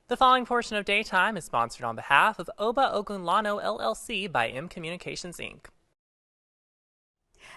The following portion of Daytime is sponsored on behalf of Oba Ogunlano LLC by M Communications Inc.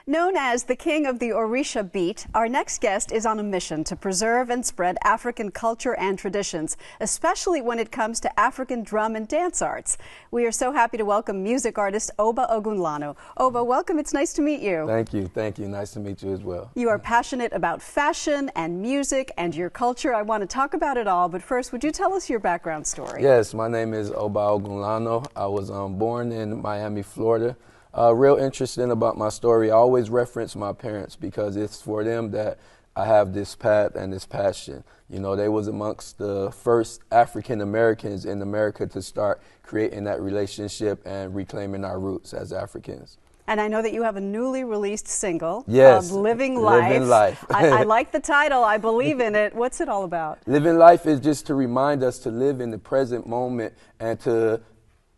Known as the king of the Orisha beat, our next guest is on a mission to preserve and spread African culture and traditions, especially when it comes to African drum and dance arts. We are so happy to welcome music artist Oba Ogunlano. Oba, welcome. It's nice to meet you. Thank you. Thank you. Nice to meet you as well. You are passionate about fashion and music and your culture. I want to talk about it all, but first, would you tell us your background story? Yes, my name is Oba Ogunlano. I was born in Miami, Florida. Real interesting about my story, I always reference my parents because it's for them that I have this path and this passion. You know, they was amongst the first African Americans in America to start creating that relationship and reclaiming our roots as Africans. And I know that you have a newly released single called Living Life. Living Life. I like the title. I believe in it. What's it all about? Living Life is just to remind us to live in the present moment and to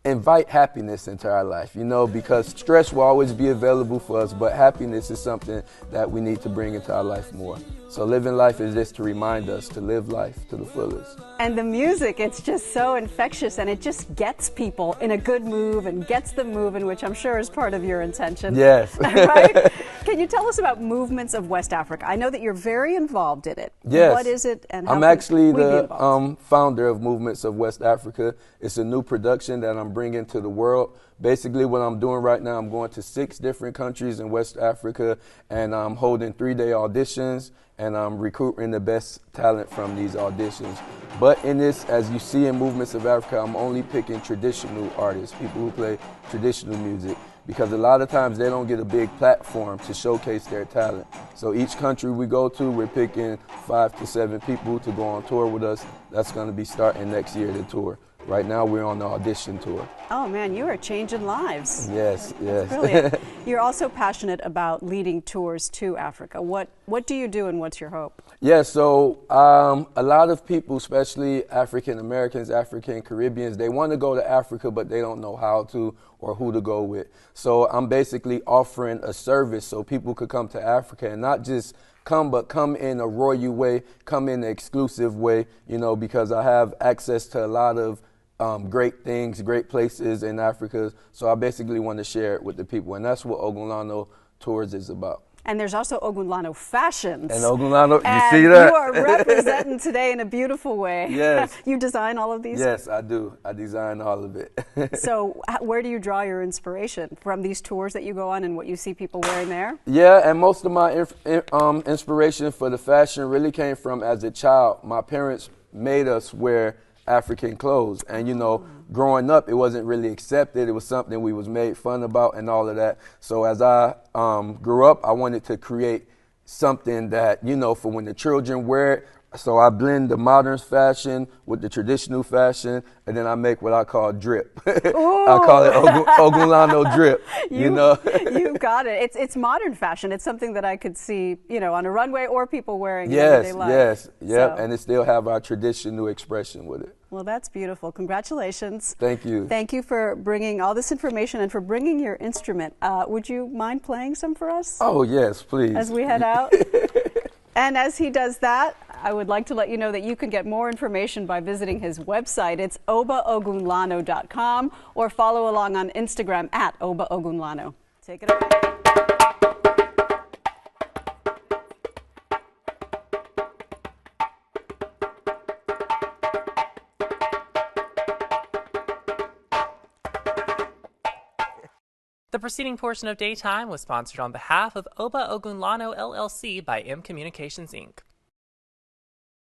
invite happiness into our life, you know, because stress will always be available for us, but happiness is something that we need to bring into our life more. So living life is just to remind us to live life to the fullest. And the music, it's just so infectious and it just gets people in a good mood and gets them moving, which I'm sure is part of your intention. Yes. Right? Can you tell us about Movements of West Africa? I know that you're very involved in it. Yes. What is it and how I'm actually the founder of Movements of West Africa. It's a new production that I'm bringing to the world. Basically what I'm doing right now, I'm going to 6 different countries in West Africa and I'm holding 3-day auditions and I'm recruiting the best talent from these auditions. But in this, as you see in Movements of Africa, I'm only picking traditional artists, people who play traditional music, because a lot of times they don't get a big platform to showcase their talent. So each country we go to, we're picking 5 to 7 people to go on tour with us. That's going to be starting next year, the tour. Right now we're on the audition tour. Oh man, you are changing lives. Yes, yes. That's brilliant. You're also passionate about leading tours to Africa. What do you do and what's your hope? Yeah, so a lot of people, especially African Americans, African Caribbeans, they want to go to Africa, but they don't know how to or who to go with. So I'm basically offering a service so people could come to Africa and not just come, but come in a royal way, come in an exclusive way, you know, because I have access to a lot of great things, great places in Africa. So I basically want to share it with the people. And that's what Ogunlano Tours is about. And there's also Ogunlano Fashions. And Ogunlano, you and see that? You are representing today in a beautiful way. Yes. You design all of these? Yes, I do. I design all of it. So where do you draw your inspiration? From these tours that you go on and what you see people wearing there? Yeah, and most of my inspiration for the fashion really came from as a child. My parents made us wear African clothes, and you know, growing up it wasn't really accepted. It was something we was made fun about and all of that. So as I grew up, I wanted to create something that, you know, for when the children wear it. So I blend the modern fashion with the traditional fashion, and then I make what I call drip. I call it Ogunlano drip. You know, you got it. It's modern fashion. It's something that I could see, you know, on a runway or people wearing in everyday life. Yes, yep, So. and it still have our traditional expression with it. Well, that's beautiful. Congratulations. Thank you. Thank you for bringing all this information and for bringing your instrument. Would you mind playing some for us? Oh yes, please. As we head out. And as he does that, I would like to let you know that you can get more information by visiting his website. It's obaogunlano.com or follow along on Instagram at Oba Ogunlano. Take it away. The preceding portion of Daytime was sponsored on behalf of Oba Ogunlano LLC by M Communications Inc.